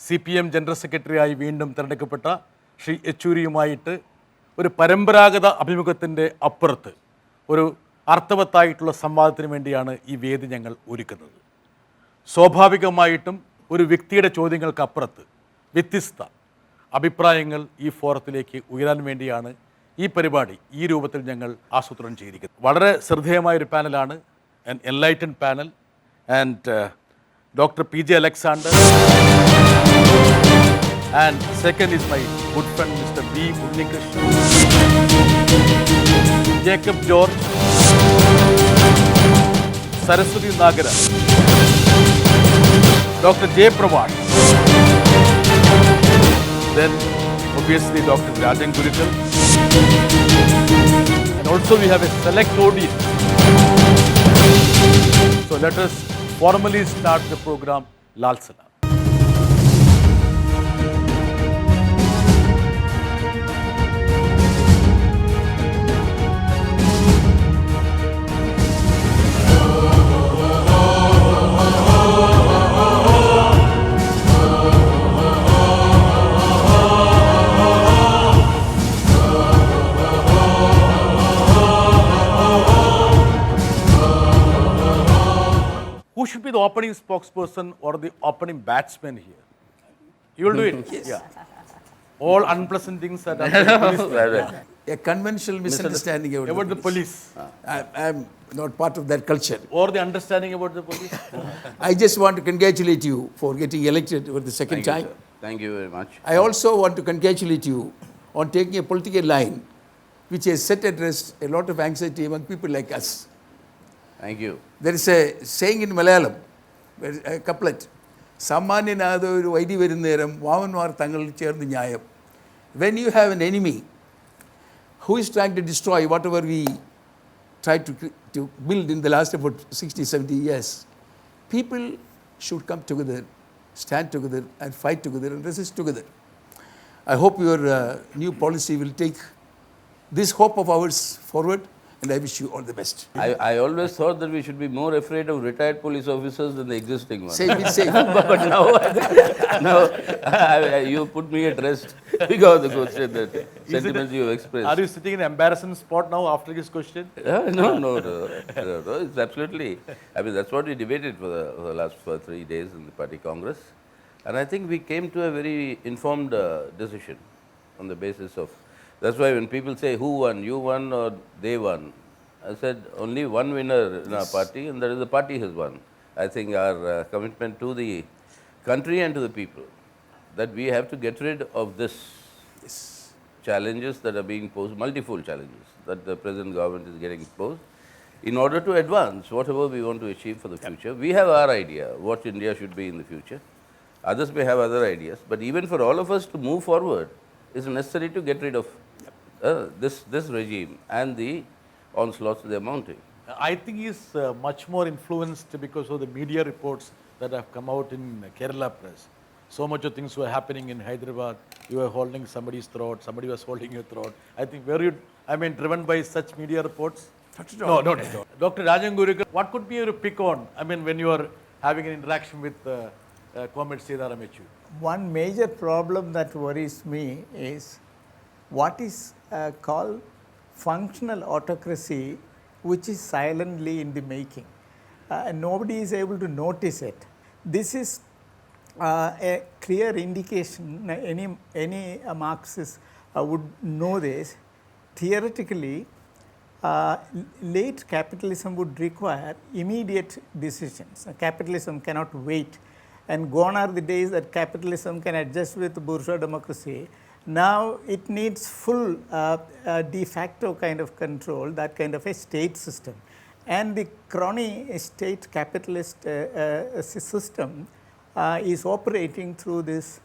CPM general സെക്രട്ടറിയായി വീണ്ടും തിരഞ്ഞെടുക്കപ്പെട്ട ശ്രീ യെച്ചൂരിയുമായിട്ട് ഒരു പരമ്പരാഗത അഭിമുഖത്തിൻ്റെ അപ്പുറത്ത് ഒരു അർത്ഥവത്തായിട്ടുള്ള സംവാദത്തിന് വേണ്ടിയാണ് ഈ വേദി ഞങ്ങൾ ഒരുക്കുന്നത്. സ്വാഭാവികമായിട്ടും ഒരു വ്യക്തിയുടെ ചോദ്യങ്ങൾക്ക് അപ്പുറത്ത് വ്യത്യസ്ത അഭിപ്രായങ്ങൾ ഈ ഫോറത്തിലേക്ക് ഉയരാൻ വേണ്ടിയാണ് ഈ പരിപാടി ഈ രൂപത്തിൽ ഞങ്ങൾ ആസൂത്രണം ചെയ്തിരിക്കുന്നത്. വളരെ ശ്രദ്ധേയമായൊരു പാനലാണ്, an enlightened panel, and Dr. P.J. Alexander, and second is my good friend Mr. B. Multiclass, Jacob George, Saraswati Nagara, Dr. J. Prawash, then obviously Dr. Rajat, and also we have a select audience. So let us formally start the program Lalsalam. Who should be the opening spokesperson or the opening batsman here? You will do it? Yes. Yeah. All unpleasant things that are A conventional misunderstanding about the police. I am not part of that culture. Or the understanding about the police. I just want to congratulate you for getting elected for the second time. Thank you very much. I also want to congratulate you on taking a political line which has set at rest a lot of anxiety among people like us. Thank you. There is a saying in Malayalam, a couplet, Samanyanada oru vaidi varunneram vavanmar thangal chernu nyayam. When you have an enemy who is trying to destroy whatever we tried to build in the last about 60, 70 years, people should come together, stand together and fight together and resist together. I hope your new policy will take this hope of ours forward, and I wish you all the best. I always thought that we should be more afraid of retired police officers than the existing ones. Safe is safe. But now you put me at rest because of the question that sentiments you have expressed. Are you sitting in an embarrassing spot now after this question? No. It's absolutely. I mean, that's what we debated for the last 3 days in the party Congress. And I think we came to a very informed decision on the basis of. That's why when people say who won, you won or they won, I said only one winner in our party, and that is the party has won. I think our commitment to the country and to the people, that we have to get rid of this challenges that are being posed, multifold challenges that the present government is getting posed, in order to advance whatever we want to achieve for the future. We have our idea what India should be in the future. Others may have other ideas, but even for all of us to move forward, it's necessary to get rid of this regime and the onslaughts they are mounting. I think he's much more influenced because of the media reports that have come out in Kerala press. So much of things were happening in Hyderabad. You were holding somebody's throat, somebody was holding your throat. I think driven by such media reports? Not at all. Dr. Rajat, what could be your pick on, when you are having an interaction with Comrade Sitaram? One major problem that worries me is what is called functional autocracy, which is silently in the making. Nobody is able to notice it. This is a clear indication, any Marxist would know this. Theoretically, late capitalism would require immediate decisions. Capitalism cannot wait. And gone are the days that capitalism can adjust with bourgeois democracy. Now it needs full de facto kind of control, that kind of a state system. And the crony state capitalist system is operating through this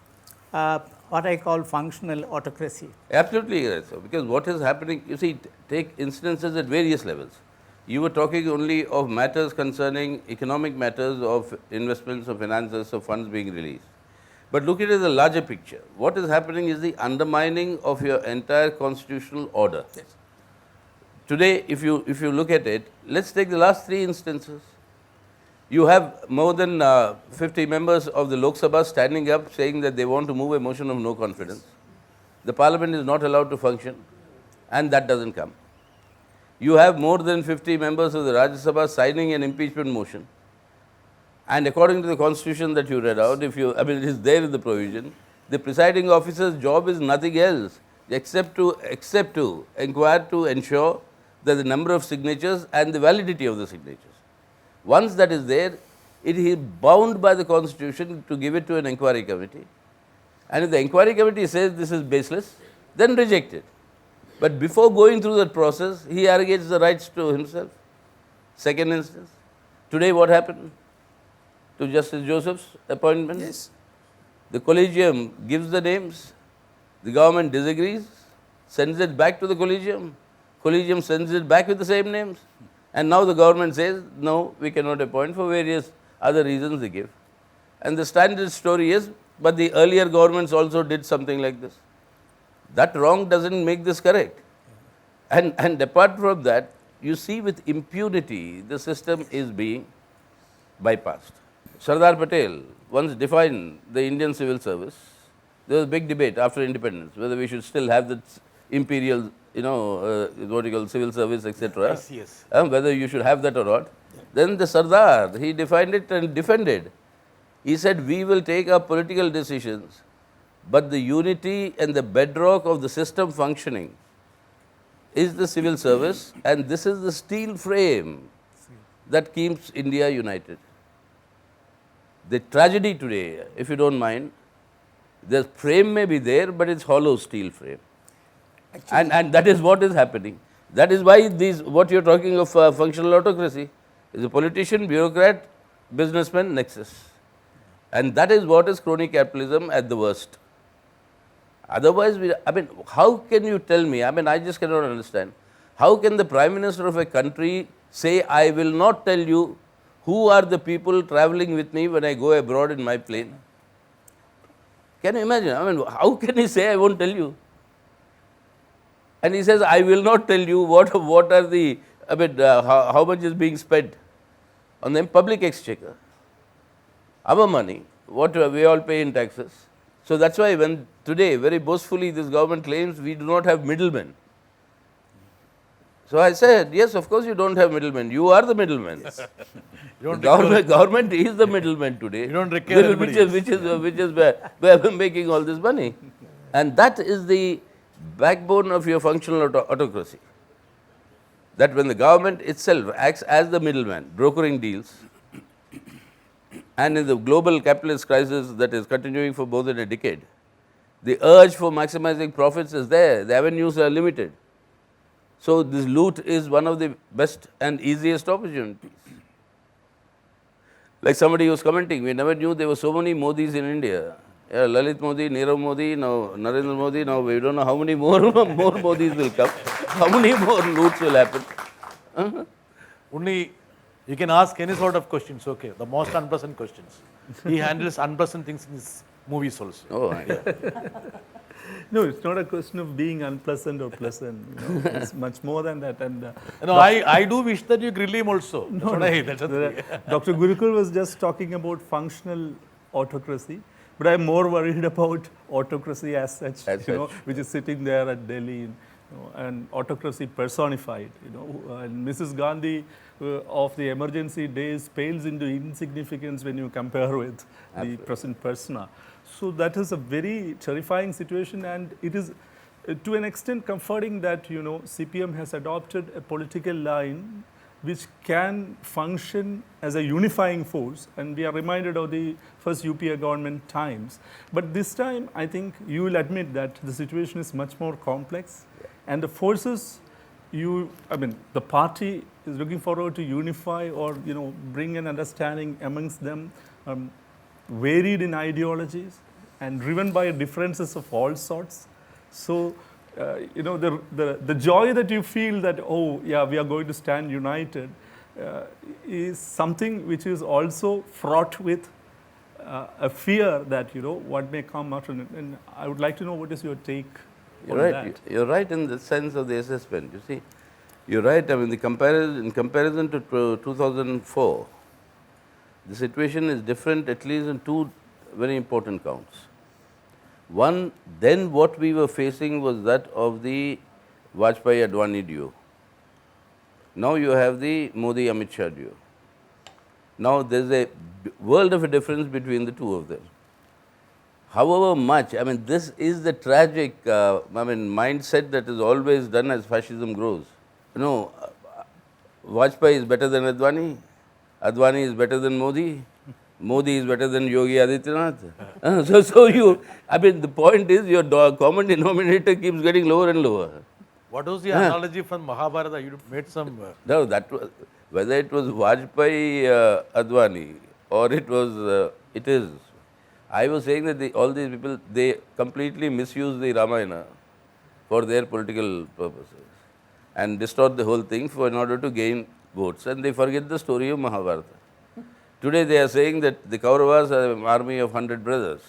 what I call functional autocracy. Absolutely right, sir. Because what is happening, you see, take instances at various levels. You were talking only of matters concerning economic matters of investments of finances of funds being released. But look at it as a larger picture. What is happening is the undermining of your entire constitutional order. Yes. Today, if you look at it, let's take the last 3 instances. You have more than 50 members of the Lok Sabha standing up saying that they want to move a motion of no confidence. The parliament is not allowed to function, and that doesn't come. You have more than 50 members of the Rajya Sabha signing an impeachment motion. And according to the constitution that you read out, it is there in the provision, the presiding officer's job is nothing else except to inquire to ensure that the number of signatures and the validity of the signatures. Once that is there, it is bound by the constitution to give it to an inquiry committee. And if the inquiry committee says this is baseless, then reject it. But before going through that process, he arrogates the rights to himself. Second instance, today what happened to Justice Joseph's appointment? Yes. The collegium gives the names, the government disagrees, sends it back to the collegium sends it back with the same names, and now the government says, no, we cannot appoint for various other reasons they give. And the standard story is, but the earlier governments also did something like this. That wrong doesn't make this correct. And apart from that, you see with impunity, the system is being bypassed. Sardar Patel once defined the Indian civil service. There was a big debate after independence, whether we should still have the imperial, what you call civil service, etc. Yes. Whether you should have that or not. Then the Sardar, he defined it and defended. He said, we will take our political decisions, but the unity and the bedrock of the system functioning is the civil service, and this is the steel frame that keeps India united. The tragedy today, if you don't mind, the frame may be there, but it's hollow steel frame. And that is what is happening. That is why what you're talking of functional autocracy is a politician, bureaucrat, businessman nexus. And that is what is crony capitalism at the worst. Otherwise, how can you tell me? I just cannot understand. How can the Prime Minister of a country say, I will not tell you who are the people traveling with me when I go abroad in my plane? Can you imagine? How can he say, I won't tell you? And he says, I will not tell you what are the, how much is being spent on the public exchequer. Our money, what we all pay in taxes. So that's why when today, very boastfully, this government claims we do not have middlemen. So I said, yes, of course you don't have middlemen. You are the middlemen. Yes. Government is the middleman today. You don't require which is where we're making all this money. And that is the backbone of your functional autocracy. That when the government itself acts as the middleman, brokering deals, and in the global capitalist crisis that is continuing for more than a decade, the urge for maximizing profits is there. The avenues are limited. So this loot is one of the best and easiest opportunities. Like somebody was commenting, we never knew there were so many Modis in India. Yeah, Lalit Modi, Nirav Modi, now Narendra Modi, now we don't know how many more Modis will come, how many more loots will happen. Only you can ask any sort of questions, okay, the most unpleasant questions. He handles unpleasant things in his movies also. Oh, yeah. No, it's not a question of being unpleasant or pleasant. It's much more than that. And I do wish that you grill him also. Dr. Gurukul was just talking about functional autocracy, but I'm more worried about autocracy as such, which is sitting there at Delhi, and autocracy personified. And Mrs. Gandhi of the emergency days pales into insignificance when you compare with the present persona. So that is a very terrifying situation, and it is to an extent comforting that CPM has adopted a political line which can function as a unifying force, and we are reminded of the first UPA government times. But this time, I think you will admit that the situation is much more complex, and the forces the party is looking forward to unify or bring an understanding amongst them. Varied in ideologies and driven by differences of all sorts. So, the joy that you feel that, oh, yeah, we are going to stand united is something which is also fraught with a fear that, what may come out. And I would like to know what is your take on that. You're right in the sense of the assessment. You see, you're right. In comparison to 2004, the situation is different at least in two very important counts. One, then what we were facing was that of the Vajpayee-Advani duo. Now you have the Modi-Amit Shah duo. Now there's a world of a difference between the two of them. However much, I mean, this is the tragic, mindset that is always done as fascism grows. Vajpayee is better than Advani. Advani is better than Modi. Modi is better than Yogi Adityanath. The point is your common denominator keeps getting lower and lower. What was the analogy from Mahabharata? You made some. No, that was, whether it was Vajpayee Advani or it is. I was saying that all these people, they completely misuse the Ramayana for their political purposes and distort the whole thing in order to gain votes, and they forget the story of Mahabharata. Today they are saying that the Kauravas are an army of 100 brothers.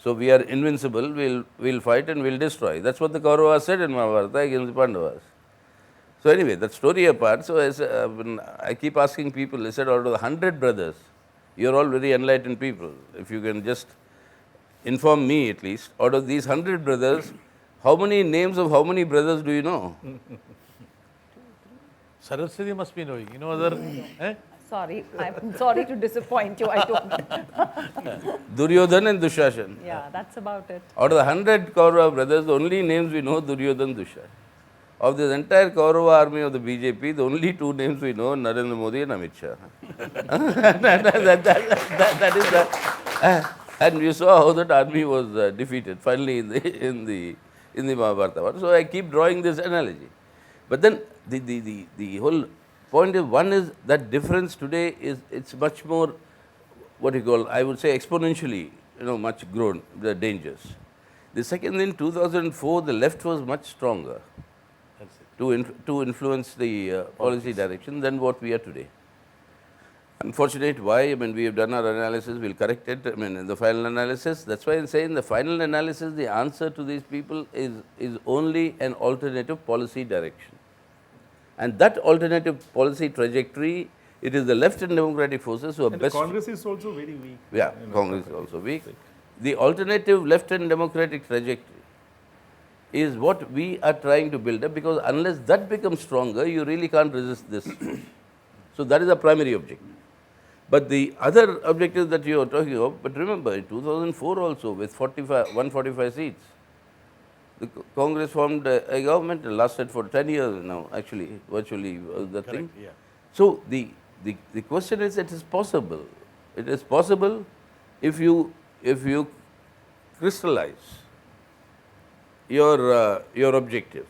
So we are invincible, we'll fight and we'll destroy. That's what the Kauravas said in Mahabharata against the Pandavas. So anyway, that story apart, so I keep asking people, I said, out of the 100 brothers, you're all very enlightened people. If you can just inform me at least, out of these 100 brothers, how many names of how many brothers do you know? Saraswati must be knowing. You know other. Sorry, I'm sorry to disappoint you. I don't. Duryodhan and Dushashan. Yeah, that's about it. Out of the 100 Kaurava brothers, the only names we know, Duryodhan, Dushashan. Of this entire Kaurava army of the BJP, the only two names we know, Narendra Modi and Amit Shah. that is that. And you saw how that army was defeated finally in the Mahabharata. So I keep drawing this analogy. But then the whole point is, one is that difference today it's much more, what you call, I would say exponentially, much grown, the dangers. The second, in 2004, the left was much stronger to influence the policy direction than what we are today. Unfortunate, why? We have done our analysis, we'll correct it, in the final analysis. That's why I'm saying the final analysis, the answer to these people is only an alternative policy direction. And that alternative policy trajectory, it is the left and democratic forces who are And best. the Congress is also very weak. Yeah, Congress is also weak. The alternative left and democratic trajectory is what we are trying to build up, because unless that becomes stronger, you really can't resist this. So that is the primary objective. But the other objectives that you are talking of, but remember, in 2004 also, with 145 seats, the Congress formed a government, it lasted for 10 years now, actually, virtually, the thing. Yeah. So the question is, it is possible. It is possible if you crystallize your objective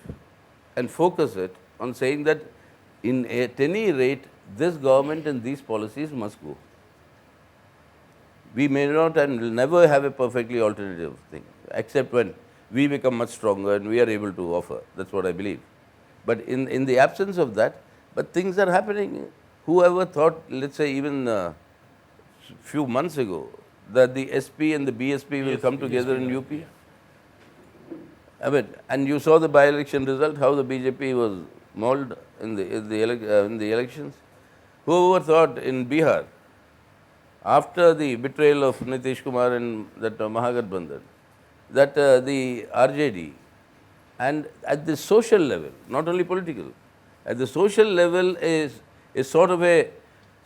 and focus it on saying that at any rate, this government and these policies must go. We may not and will never have a perfectly alternative thing, except when we become much stronger and we are able to offer. That's what I believe. But in the absence of that, but things are happening. Whoever thought, let's say even a few months ago, that the SP and the BSP will come together in UP? And you saw the by-election result, how the BJP was mauled in the elections. Whoever thought in Bihar, after the betrayal of Nitish Kumar and that Mahagathbandhan, that the RJD, and at the social level, not only political, at the social level is sort of a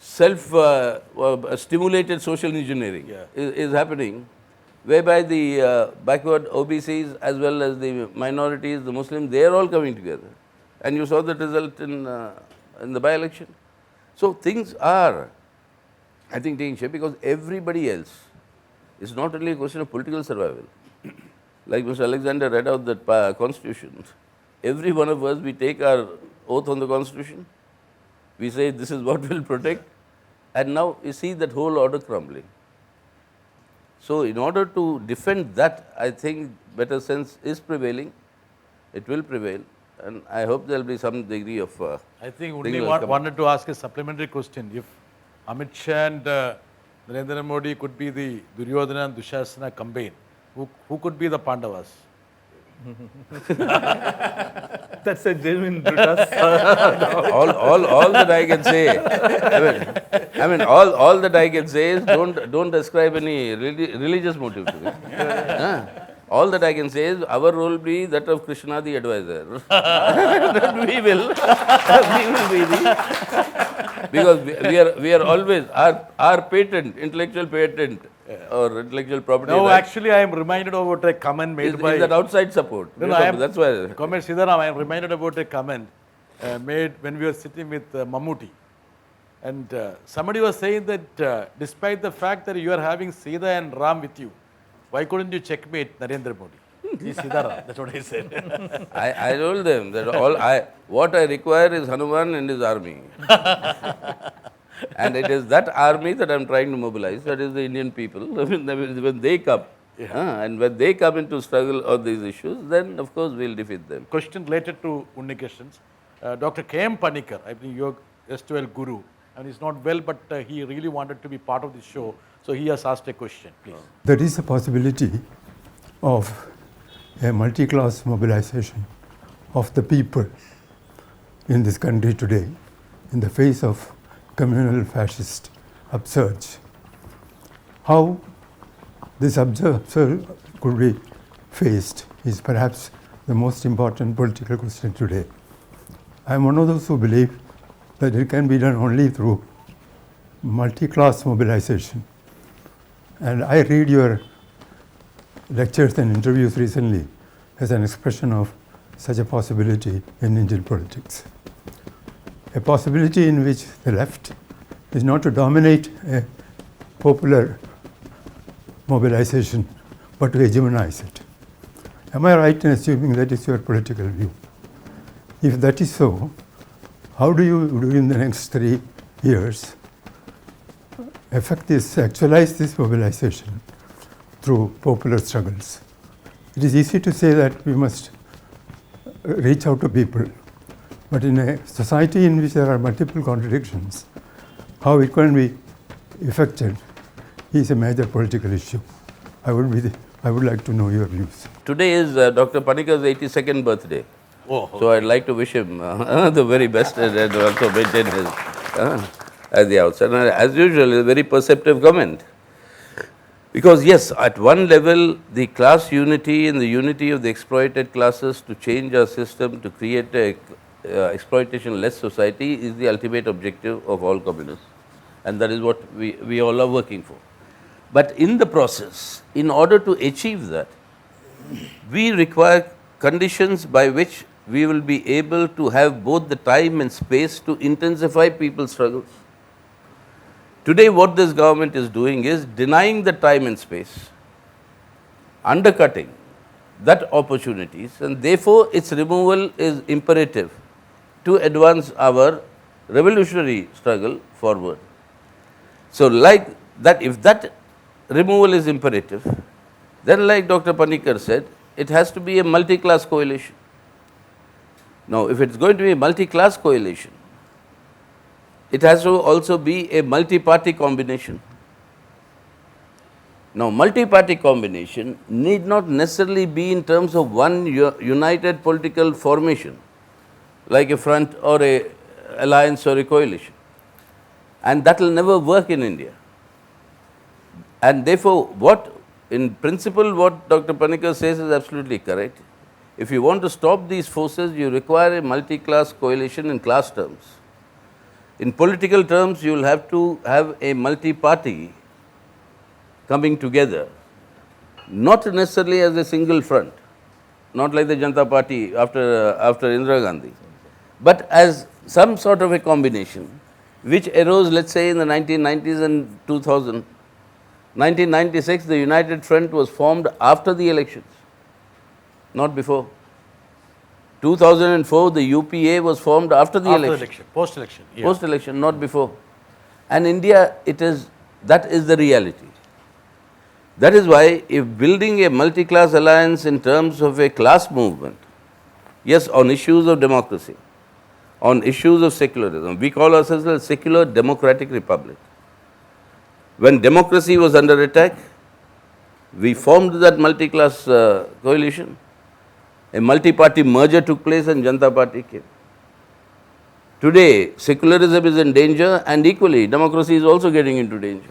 self-stimulated social engineering is happening, whereby the backward OBCs as well as the minorities, the Muslims, they are all coming together. And you saw the result in the by-election. So things are, I think, taking shape, because everybody else, it's not only a question of political survival. Like Mr. Alexander read out that constitution, every one of us, we take our oath on the constitution, we say this is what will protect, and now you see that whole order crumbling. So in order to defend that, I think better sense is prevailing, it will prevail, and I hope there will be some degree of... I think only wanted to ask a supplementary question. If Amit Shah and Narendra Modi could be the Duryodhana and Dushasana combined, who could be the Pandavas? That's a genuine brittas. all that I can say, I mean, all that I can say is don't ascribe any religious motive to it. All that I can say is our role be that of Krishna the advisor. That we will be the, because we are always our patent, intellectual patent or intellectual property. No, right, actually, I am reminded about a comment made is by. that outside support. No, I am, That's why. Comrade Sitaram, I am reminded about a comment made when we were sitting with Mammootty. And somebody was saying that despite the fact that you are having Sita and Ram with you, why couldn't you checkmate Narendra Modi? He's Sitaram, that's what I said. I told them that what I require is Hanuman and his army. And it is that army that I am trying to mobilize, that is the Indian people. When they come, and when they come into struggle on these issues, then of course we will defeat them. Question related to Unnikeshans. Dr. K.M. Panikar, I think your S12 guru, and he's not well, but he really wanted to be part of the show. So he has asked a question, please. There is a possibility of a multi-class mobilization of the people in this country today in the face of communal fascist upsurge. How this upsurge could be faced is perhaps the most important political question today. I am one of those who believe that it can be done only through multi-class mobilization. And I read your lectures and interviews recently as an expression of such a possibility in Indian politics. A possibility in which the left is not to dominate a popular mobilization, but to hegemonize it. Am I right in assuming that is your political view? If that is so, how do you do in the next 3 years actualize this mobilization through popular struggles? It is easy to say that we must reach out to people, but in a society in which there are multiple contradictions, how it can be effected is a major political issue. I would like to know your views. Today is Dr. Panikar's 82nd birthday. Oh, So I'd like to wish him the very best and also maintain his at the outset. And as usual, a very perceptive comment. Because yes, at one level, the class unity and the unity of the exploited classes to change our system, to create a exploitation-less society is the ultimate objective of all communists. And that is what we all are working for. But in the process, in order to achieve that, we require conditions by which we will be able to have both the time and space to intensify people's struggles. Today what this government is doing is denying the time and space, undercutting that opportunities, and therefore its removal is imperative to advance our revolutionary struggle forward. So like that, if that removal is imperative, then like Dr. Panikar said, it has to be a multi-class coalition. Now, if it's going to be a multi-class coalition, it has to also be a multi-party combination. Now, multi-party combination need not necessarily be in terms of one united political formation, like a front or a alliance or a coalition. And that will never work in India. And therefore, in principle, what Dr. Panikar says is absolutely correct. If you want to stop these forces, you require a multi-class coalition in class terms. In political terms, you will have to have a multi-party coming together, not necessarily as a single front, not like the Janata Party after Indira Gandhi, but as some sort of a combination which arose, let's say, in the 1990s and 2000. 1996, the United Front was formed after the elections, not before. 2004, the UPA was formed after the election. Post-election. Yeah. Post-election, not before. And India, that is the reality. That is why if building a multi-class alliance in terms of a class movement, yes, on issues of democracy, on issues of secularism, we call ourselves a secular democratic republic. When democracy was under attack, we formed that multi-class coalition. A multi-party merger took place and Janata Party came. Today, secularism is in danger and equally democracy is also getting into danger.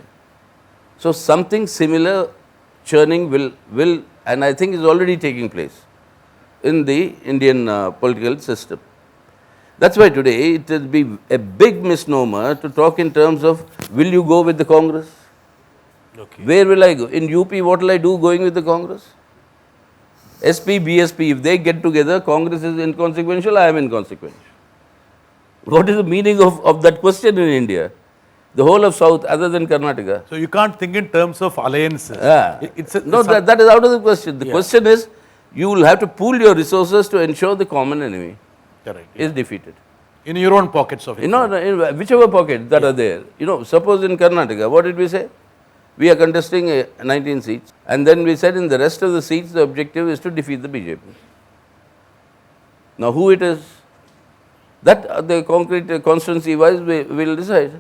So something similar churning will and I think is already taking place in the Indian political system. That's why today it will be a big misnomer to talk in terms of will you go with the Congress? Okay. Where will I go? In UP, what will I do going with the Congress? SP, BSP, if they get together, Congress is inconsequential, I am inconsequential. What is the meaning of that question in India? The whole of South, other than Karnataka. So you can't think in terms of alliances. No, that is out of the question. The question is, you will have to pool your resources to ensure the common enemy Correct. is defeated. In your own pockets of it. In whichever pocket that are there. Suppose in Karnataka, what did we say? We are contesting 19 seats. And then we said in the rest of the seats, the objective is to defeat the BJP. Now, who it is? That the concrete constituency wise we will decide.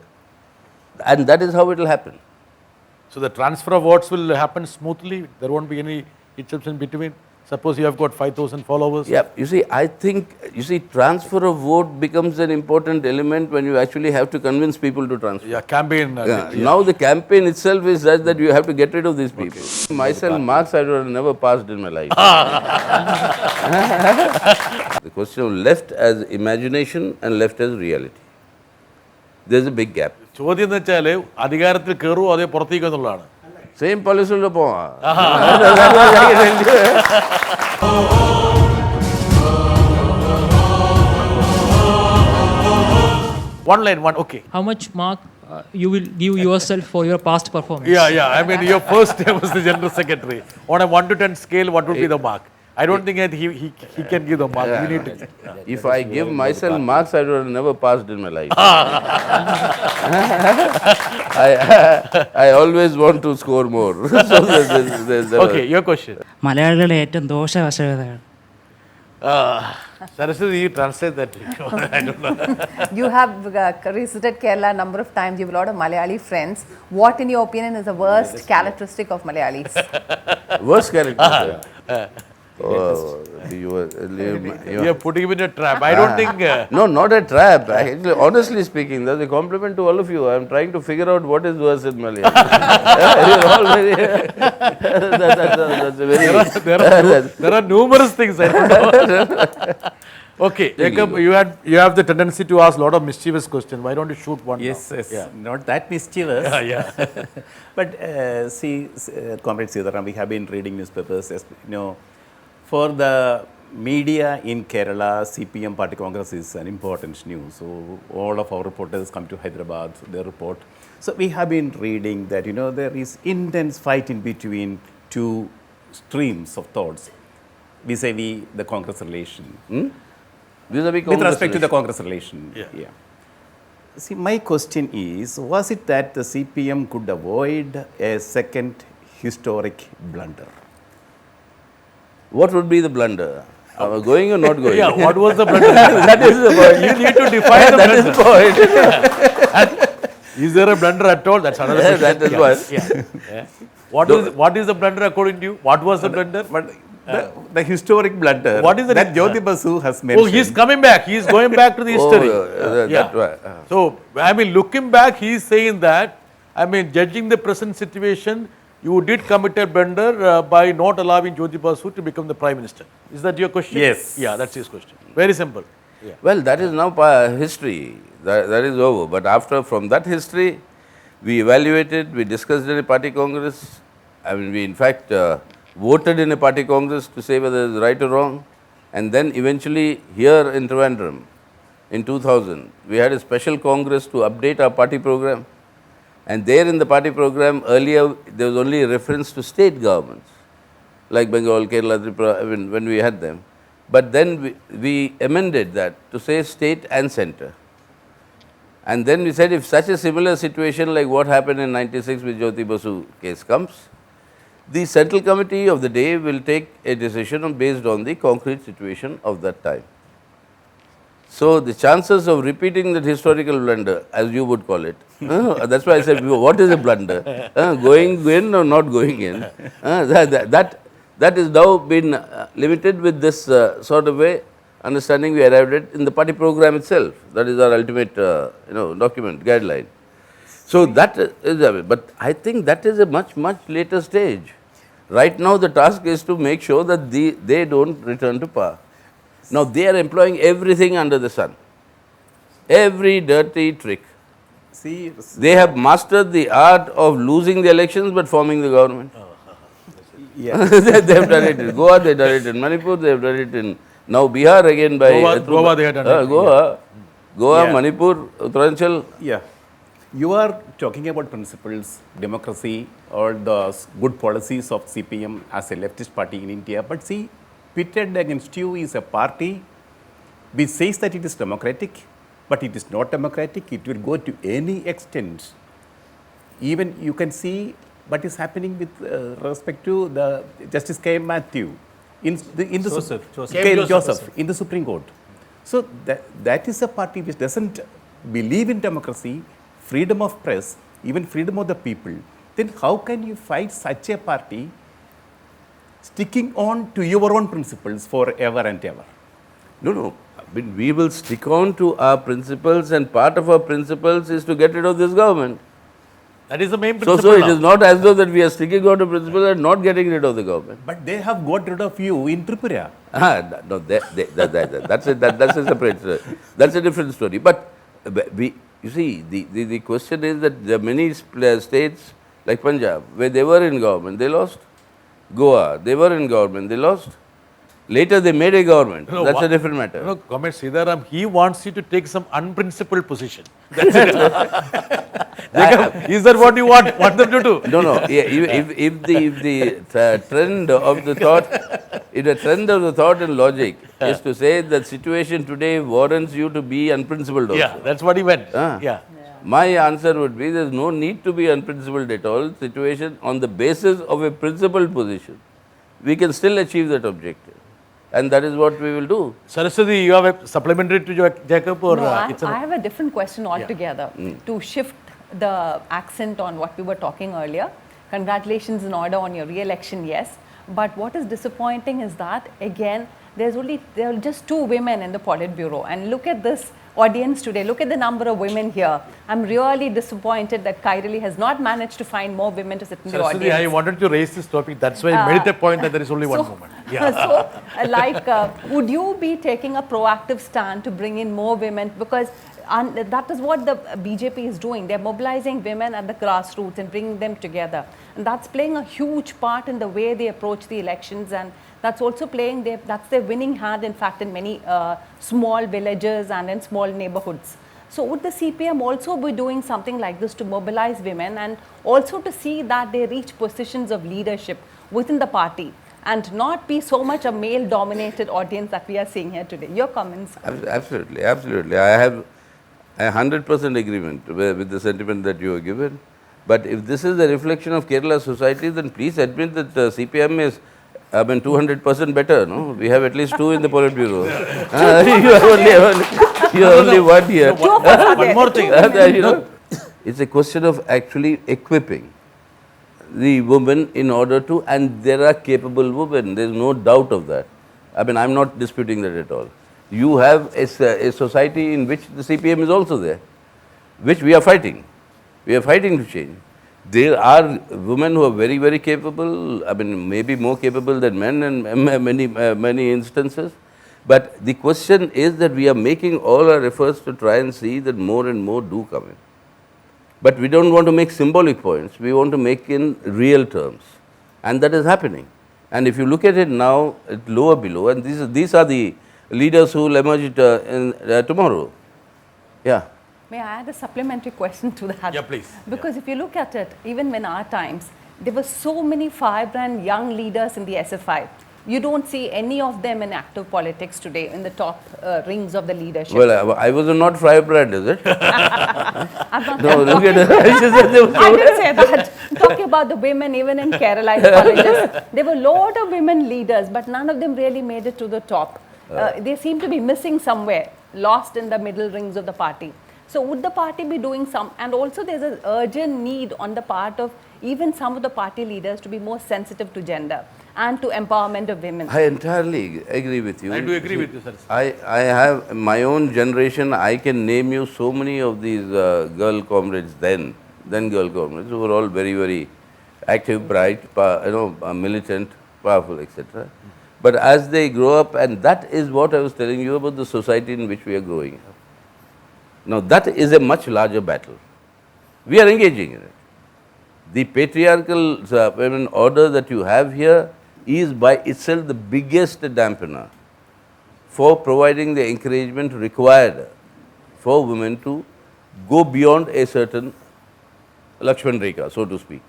And that is how it will happen. So the transfer of votes will happen smoothly. There won't be any hiccups in between. Suppose you have got 5,000 followers. Yeah, I think, transfer of vote becomes an important element when you actually have to convince people to transfer. Yeah, campaign. Now the campaign itself is such that you have to get rid of these people. Myself, marks I would have never passed in my life. The question of left as imagination and left as reality. There's a big gap. ചോദ്യം എന്ന് വെച്ചാൽ അധികാരത്തിൽ കയറുമോ അതേ പുറത്തേക്ക് എന്നുള്ളതാണ്. Same policy will go on. One line, okay. How much mark you will give yourself for your past performance? Yeah. I mean, your first day was the general secretary. On a 1 to 10 scale, what would be the mark? I don't think that he can give the mark. Yeah. You need to. If I give myself marks, I would have never passed in my life. I always want to score more. So there's Okay, your question. മലയാളികളുടെ ഏറ്റവും ദോഷവശതയാണ്. Saraswati, you translate that. I don't know. You have visited Kerala a number of times. You have a lot of Malayali friends. What, in your opinion, is the worst characteristic of Malayalis? Worst character. You are putting him in a trap. I don't think. No, not a trap. Actually, honestly speaking, that's a compliment to all of you. I'm trying to figure out what is worse in Malayalam. You're all very. That's a very. There are numerous things. I don't know. Okay, Jacob, you have the tendency to ask a lot of mischievous questions. Why don't you shoot one? Yes, now? yes. Not that mischievous. Yeah. But see, Comrade Sitaram, we have been reading newspapers. For the media in Kerala, CPM Party Congress is an important news. So all of our reporters come to Hyderabad, they report. So we have been reading that, there is intense fight in between two streams of thoughts vis-a-vis the Congress relation. With respect to the Congress relation. Yeah. See, my question is, was it that the CPM could avoid a second historic blunder? What would be the blunder? Going or not going? Yeah, what was the blunder? That is the point. You need to define the That is blunder. the point. Is there a blunder at all? That's another question. That is one. Yeah. What is the blunder according to you? What was the blunder? But the historic blunder What is that Jyoti Basu has mentioned. Oh, he's coming back. He's going back to the history. That one. So, I mean, looking back, he's saying that, judging the present situation, you did commit a blunder by not allowing Jyoti Basu to become the Prime Minister. Is that your question? Yes. Yeah, that's his question. Very simple. Yeah. Well, that is now history. That is over. But from that history, we evaluated, we discussed in a party congress. We in fact voted in a party congress to say whether it's right or wrong. And then eventually here in Trivandrum, in 2000, we had a special congress to update our party program. And there in the party program, earlier there was only a reference to state governments, like Bengal, Kerala, Tripura, when we had them. But then we amended that to say state and centre. And then we said if such a similar situation like what happened in 96 with Jyoti Basu case comes, the central committee of the day will take a decision based on the concrete situation of that time. So the chances of repeating that historical blunder, as you would call it, that's why I said, what is a blunder? Going in or not going in? That is now been limited with this sort of a understanding we arrived at in the party program itself. That is our ultimate document, guideline. So that is, but I think that is a much later stage. Right now the task is to make sure that they don't return to power. Now they are employing everything under the sun, every dirty trick. See, They have mastered the art of losing the elections but forming the government. yeah. They have done it in Goa, they have done it in Manipur, they have done it in now Bihar again by Goa they had done it. Goa, Yeah. Manipur, Uttaranchal. Yeah. You are talking about principles, democracy, or the good policies of CPM as a leftist party in India. But see, pitted against you is a party which says that it is democratic, but it is not democratic. It will go to any extent. Even you can see what is happening with respect to the Justice K. Matthew in the Joseph. K. Joseph in the Supreme Court. So that is a party which doesn't believe in democracy, freedom of press, even freedom of the people. Then how can you fight such a party sticking on to your own principles forever and ever? No. I mean, we will stick on to our principles, and part of our principles is to get rid of this government. That is the main So principle. it is not as though that we are sticking on to principles and not getting rid of the government. But they have got rid of you in Tripura. No, that's a separate story. That's a different story. But you see, the question is that there are many states like Punjab where they were in government, they lost. Goa, they were in government, they lost. Later they made a government. That's a different matter. No, Comrade Sitaram, he wants you to take some unprincipled position. That's it. Jacob, is that what you want them to do? No. If the trend of the thought, if the trend of the thought and logic is to say that situation today warrants you to be unprincipled also. Yeah, that's what he meant. Yeah. My answer would be there is no need to be unprincipled at all. Situation on the basis of a principled position, we can still achieve that objective. And that is what we will do. Saraswati, you have a supplementary to Jacob or No, it's I have a different question altogether to shift the accent on what we were talking earlier. Congratulations in order on your re-election, yes. But what is disappointing is that, again, there are just 2 women in the Politburo. And look at this audience today. Look at the number of women here. I'm really disappointed that Kairali has not managed to find more women to sit in the Saraswati, audience. I wanted to raise this topic. That's why I made the point that there is only one woman. Yeah. Would you be taking a proactive stand to bring in more women? Because that is what the BJP is doing. They're mobilizing women at the grassroots and bringing them together. And that's playing a huge part in the way they approach the elections. And that's also that's their winning hand, in fact, in many small villages and in small neighborhoods. So would the CPM also be doing something like this to mobilize women and also to see that they reach positions of leadership within the party and not be so much a male-dominated audience that we are seeing here today? Your comments? Absolutely. I have a 100% agreement with the sentiment that you have given. But if this is a reflection of Kerala society, then please admit that CPM is 200% better. No, we have at least 2 in the Politburo. You have only one here. One more thing. It's a question of actually equipping the women in order to, and there are capable women. There is no doubt of that. I'm not disputing that at all. You have a society in which the CPM is also there, which we are fighting. We are fighting to change. There are women who are very, very capable, maybe more capable than men in many instances. But the question is that we are making all our efforts to try and see that more and more do come in. But we don't want to make symbolic points, we want to make in real terms. And that is happening. And if you look at it now, at lower below, and these are the leaders who will emerge tomorrow. Yeah. May I add a supplementary question to that? Yeah, please. Because if you look at it, even in our times, there were so many vibrant young leaders in the SFI. You don't see any of them in active politics today in the top rings of the leadership. Well, I was not firebrand, is it? I'm not No, look at I didn't say that. Talking about the women, even in Kerala, colleges, there were a lot of women leaders, but none of them really made it to the top. They seem to be missing somewhere, lost in the middle rings of the party. So would the party be doing some, and also there's an urgent need on the part of even some of the party leaders to be more sensitive to gender. and to empowerment of women. I entirely agree with you. I do agree with you, sir. I have my own generation. I can name you so many of these girl comrades then girl comrades who were all very, very active, bright, militant, powerful, etc. But as they grow up, and that is what I was telling you about the society in which we are growing up. Now that is a much larger battle. We are engaging in it. The patriarchal order that you have here is by itself the biggest dampener for providing the encouragement required for women to go beyond a certain Lakshman Rekha, so to speak,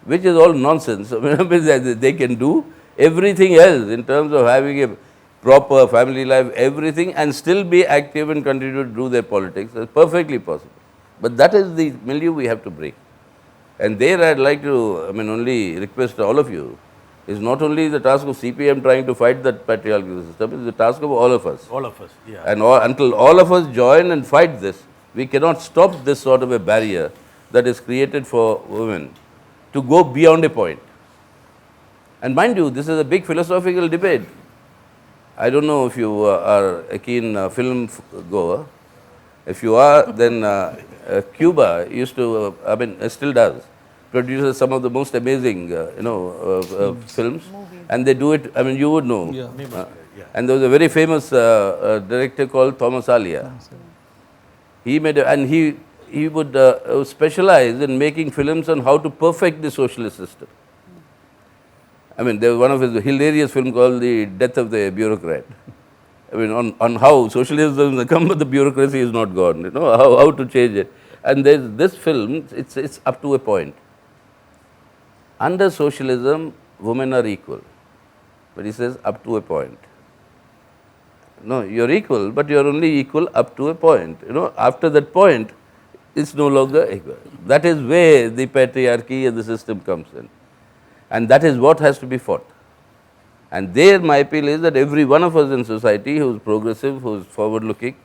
which is all nonsense. They can do everything else in terms of having a proper family life, everything, and still be active and continue to do their politics. That's perfectly possible. But that is the milieu we have to break. And there I'd like to, only request all of you, is not only the task of CPM trying to fight that patriarchal system, it's the task of all of us. All of us, yeah. And until all of us join and fight this, we cannot stop this sort of a barrier that is created for women to go beyond a point. And mind you, this is a big philosophical debate. I don't know if you are a keen film goer. If you are, then Cuba used to, still does, produces some of the most amazing, films. And they do it, you would know. And there was a very famous director called Thomas Alia. He made, he would specialize in making films on how to perfect the socialist system. There was one of his hilarious film called The Death of the Bureaucrat. On how socialism has come, but the bureaucracy is not gone, how to change it. And there's this film, it's up to a point. Under socialism, women are equal. But he says up to a point. No, you're equal, but you're only equal up to a point. After that point, it's no longer equal. That is where the patriarchy and the system comes in. And that is what has to be fought. And there my appeal is that every one of us in society who is progressive, who is forward-looking,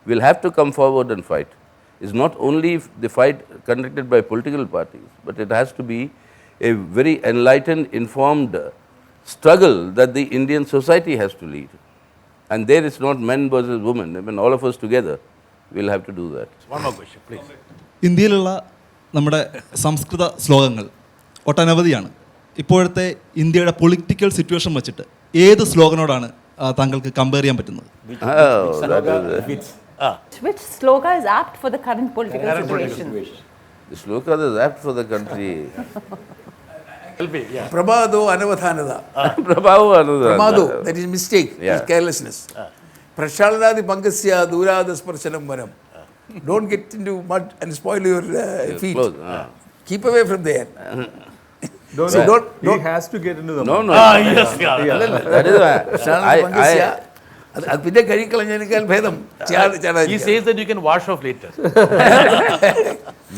will have to come forward and fight. It's not only the fight conducted by political parties, but it has to be a very enlightened, informed struggle that the Indian society has to lead. And there it's not men versus women. All of us together will have to do that. One more question, please. ഇന്ത്യയിലുള്ള നമ്മുടെ സംസ്കൃത ശ്ലോകങ്ങൾ ഒട്ടനവധിയാണ്. ഇപ്പോഴത്തെ ഇന്ത്യയുടെ political situation വെച്ചിട്ട് ഏത് ശ്ലോകനോടാണ് താങ്കൾക്ക് compare ചെയ്യാൻ പറ്റുന്നത്? Which sloga is apt for the current political situation? The sloka that is apt for the country. Prabhado anavadhanada. Prabhado, that is mistake, that is carelessness. Prashalanadi pangasya durada sparsanam varam. Don't get into mud and spoil your feet. Keep away from there. He has to get into the mud. Yes, yeah. That is why He says that you can wash off later.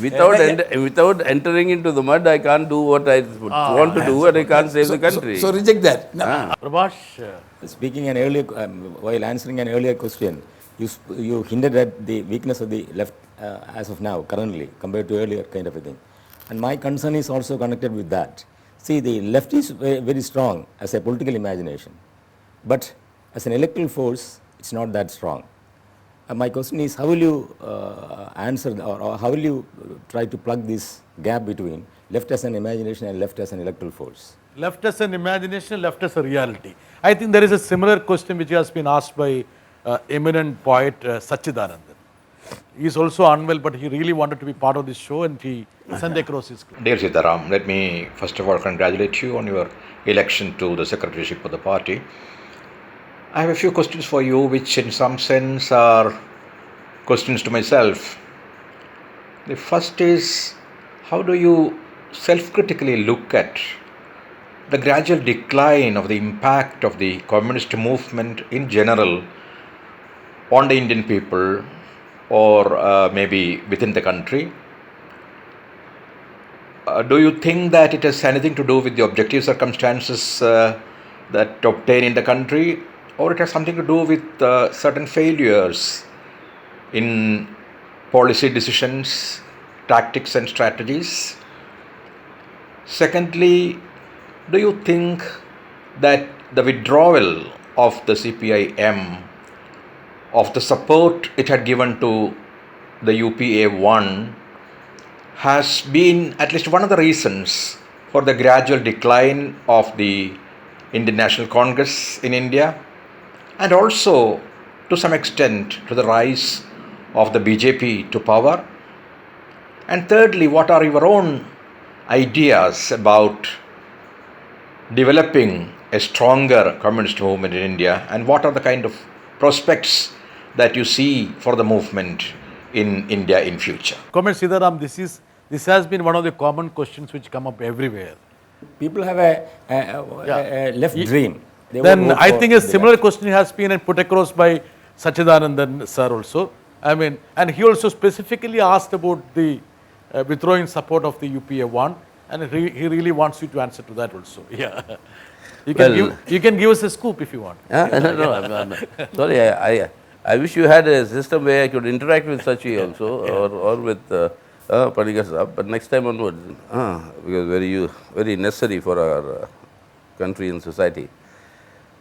without entering into the mud, I can't do what I want to do, and I can't save the country. So reject that. Prabhash, Speaking an earlier, while answering an earlier question, you hinted at the weakness of the left as of now, currently, compared to earlier kind of a thing. And my concern is also connected with that. See, the left is very strong as a political imagination, but as an electoral force, it's not that strong. My question is, how will you answer, or how will you try to plug this gap between left as an imagination and left as an electoral force? left as an imagination, left as a reality. I think there is a similar question which has been asked by eminent poet Sachidanandan. He is also unwell, but he really wanted to be part of this show, and he sent across his claim. Dear Sitaram, let me first of all congratulate you on your election to the secretaryship of the party. I have a few questions for you, which in some sense are questions to myself. The first is, how do you self-critically look at the gradual decline of the impact of the communist movement in general on the Indian people, or maybe within the country? Do you think that it has anything to do with the objective circumstances that obtain in the country, or it has something to do with certain failures in policy decisions, tactics and strategies? Secondly, do you think that the withdrawal of the CPIM of the support it had given to the UPA 1 has been at least one of the reasons for the gradual decline of the Indian National Congress in India, and also to some extent to the rise of the BJP to power? And thirdly, what are your own ideas about developing a stronger communist movement in India, and what are the kind of prospects that you see for the movement in India in future? Comment Sitaram, this has been one of the common questions which come up everywhere. People have a left dream. They Then would vote I for think a the similar left. question has been put across by Sachidanandan sir also. I mean, and he also specifically asked about the withdrawing support of the UPA 1, and he really wants you to answer to that also. Yeah. You can give us a scoop if you want. No, I'm sorry, I wish you had a system where I could interact with Sachi also, or with Panikar Saab, but next time onwards, because very necessary for our country and society.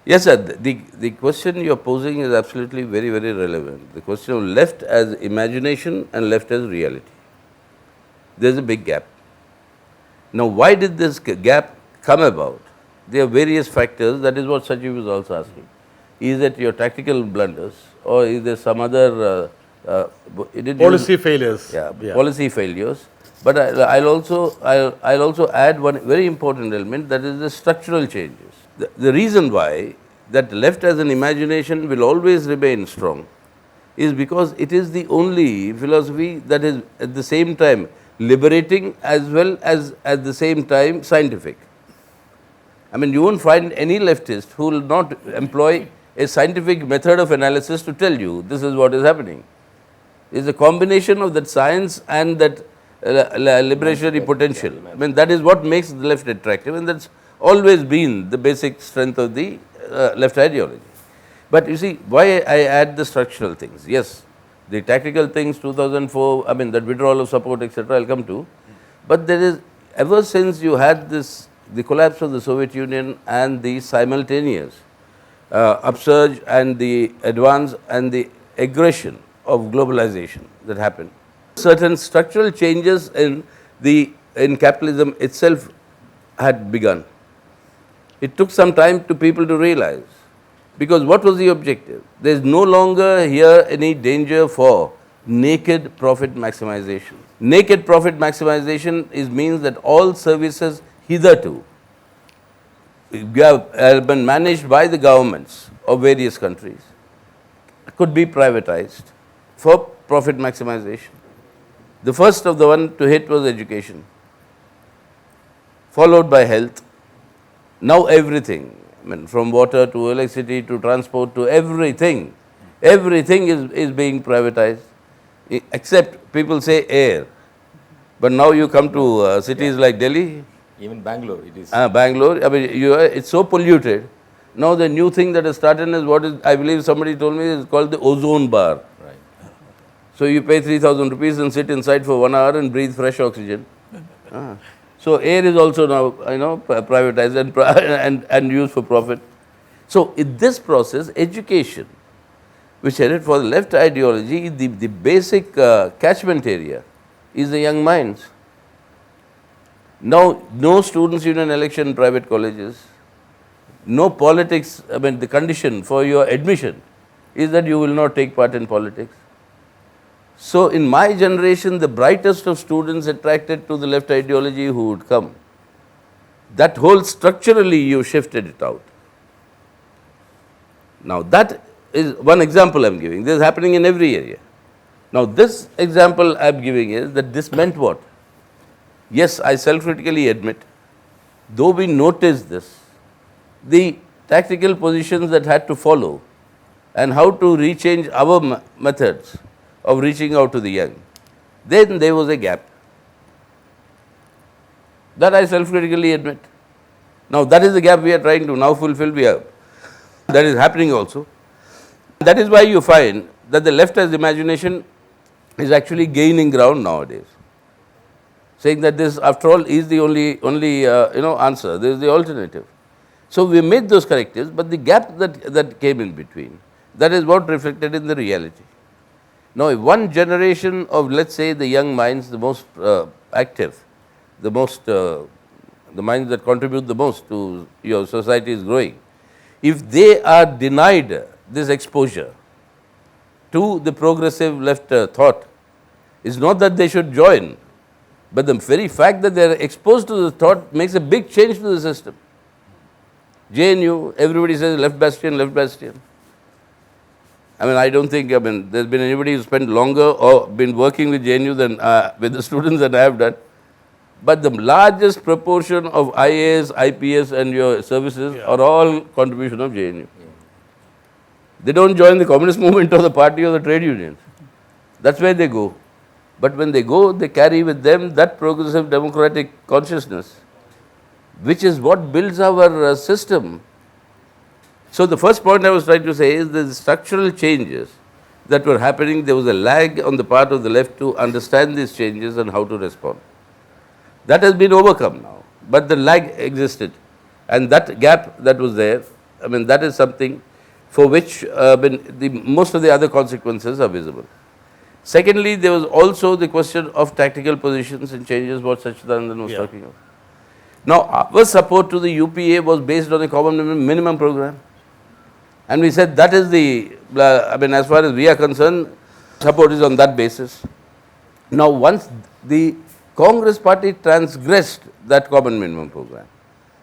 Yes, sir, the question you're posing is absolutely very, very relevant. The question of left as imagination and left as reality. There's a big gap. Now, why did this gap come about? There are various factors. That is what Sachi was also asking. Is it your tactical blunders, or is there some other Policy failures. Yeah, policy failures. But I'll also add one very important element, that is the structural changes. The reason why that left as an imagination will always remain strong is because it is the only philosophy that is at the same time liberating as well as at the same time scientific. I mean, you won't find any leftist who will not employ a scientific method of analysis to tell you this is what is happening. It's a combination of that science and that liberationary potential. I mean, that is what makes the left attractive, and that's always been the basic strength of the left ideology. But you see, why I add the structural things? Yes, the tactical things, 2004, I mean, that withdrawal of support, etc., I'll come to. But there is, ever since you had this, the collapse of the Soviet Union and the simultaneous upsurge and the advance and the aggression of globalization that happened, certain structural changes in capitalism itself had begun. It took some time to people to realize, because what was the objective? There is no longer here any danger for naked profit maximization. Naked profit maximization means that all services hitherto have been managed by the governments of various countries could be privatized for profit maximization. The first of the one to hit was education, followed by health. Now everything, I mean, from water to electricity to transport to everything is being privatized, except people say air. But now you come to cities like Delhi. Even Bangalore, it is. Bangalore, I mean, it's so polluted. Now the new thing that has started is what is, I believe somebody told me, is called the ozone bar. Right. So you pay 3,000 rupees and sit inside for 1 hour and breathe fresh oxygen. So air is also now, privatized and used for profit. So in this process, education, which headed for the left ideology, the basic catchment area is the young minds. Now, no students' union election in private colleges, no politics. I mean, the condition for your admission is that you will not take part in politics. So, in my generation, the brightest of students attracted to the left ideology who would come, that whole structurally you shifted it out. Now, that is one example I am giving. This is happening in every area. Now, this example I am giving is that this meant what? Yes, I self-critically admit, though we noticed this, the tactical positions that had to follow and how to rechange our methods of reaching out to the young, then there was a gap. That I self-critically admit. Now, that is the gap we are trying to now fulfill. That is happening also. That is why you find that the left as imagination is actually gaining ground nowadays. saying that this, after all, is the only answer. There is the alternative. So we made those correctives, but the gap that came in between, that is what reflected in the reality. Now, if one generation of, let's say, the young minds, the most active, the minds that contribute the most to your society is growing, if they are denied this exposure to the progressive left thought, it's not that they should join, but the very fact that they are exposed to the thought makes a big change to the system. JNU, everybody says left bastion, left bastion. I mean, I don't think, there's been anybody who spent longer or been working with JNU than with the students that I have done. But the largest proportion of IAS, IPS and your services are all contribution of JNU. They don't join the communist movement or the party or the trade unions. That's where they go. But when they go, they carry with them that progressive democratic consciousness, which is what builds our system. So the first point I was trying to say is the structural changes that were happening, there was a lag on the part of the left to understand these changes and how to respond. That has been overcome now, but the lag existed. And that gap that was there, that is something for which most of the other consequences are visible. Secondly, there was also the question of tactical positions and changes, what Sachidanand was talking about. Now, our support to the UPA was based on a common minimum program. And we said that is as far as we are concerned, support is on that basis. Now, once the Congress party transgressed that common minimum program,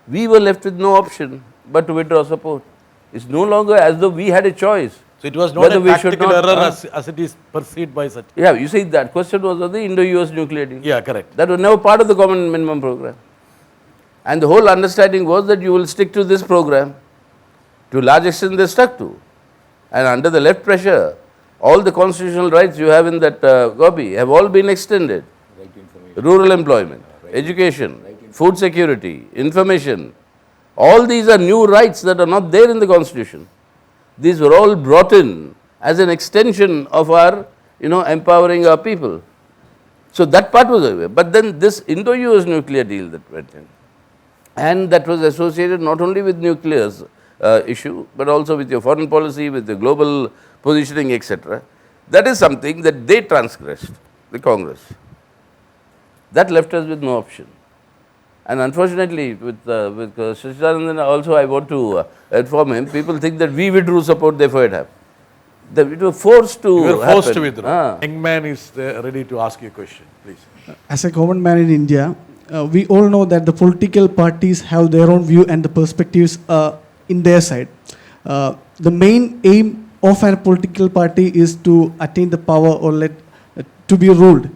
we were left with no option but to withdraw support. It's no longer as though we had a choice. So it was not a tactical error as it is perceived by such. Yeah, you see, that question was on the Indo-US nuclear deal. Yeah, correct. That was never part of the common minimum program. And the whole understanding was that you will stick to this program. To a large extent, they stuck to. And under the left pressure, all the constitutional rights you have in that copy have all been extended. Right to information. Rural employment, education, food security, information. All these are new rights that are not there in the Constitution. These were all brought in as an extension of our, empowering our people. So that part was away. But then this Indo-US nuclear deal that went in, and that was associated not only with nuclears issue, but also with your foreign policy, with the global positioning, etc. That is something that they transgressed, the Congress. That left us with no option. And unfortunately, with Sachidanand also, I want to inform him, people think that we withdrew support, therefore it happened. We were forced to You were forced happen. to withdraw. Young man is ready to ask you a question, please. As a common man in India, we all know that the political parties have their own view and the perspectives in their side. The main aim of a political party is to attain the power or to be ruled.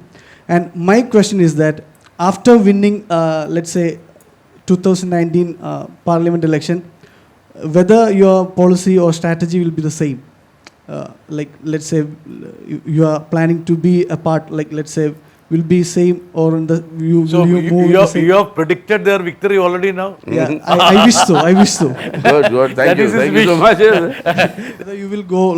And my question is that after winning, let's say, 2019 parliament election, whether your policy or strategy will be the same. Let's say you are planning to be a part, let's say, will be same or in the you you have predicted their victory already now? Yeah, I wish so. I wish so. Good. Thank you so much. Whether you will go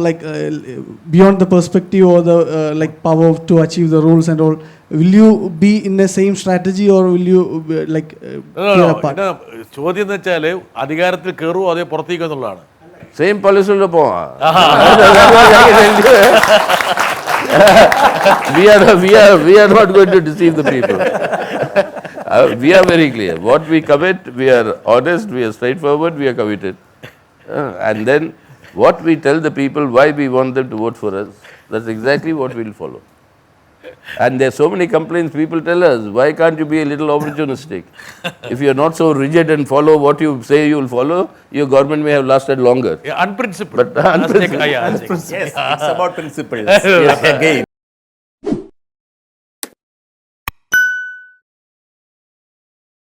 beyond the perspective or the power to achieve the rules and all, will you be in the same strategy or will you tear apart? ചോദ്യം എന്ന് വെച്ചാൽ അധികാരത്തിൽ കയറുമോ അതേ പുറത്തേക്ക് എന്നുള്ളതാണ്. Same policy പോവാം. We are not going to deceive the people. We are very clear. What we commit, we are honest, we are straightforward, we are committed. And then what we tell the people why we want them to vote for us, that's exactly what we will follow. And there are so many complaints, people tell us, why can't you be a little opportunistic? If you are not so rigid and follow what you say you will follow, your government may have lasted longer. Unprincipled. But unprincipled. Yes, it's about principles. Yes, again.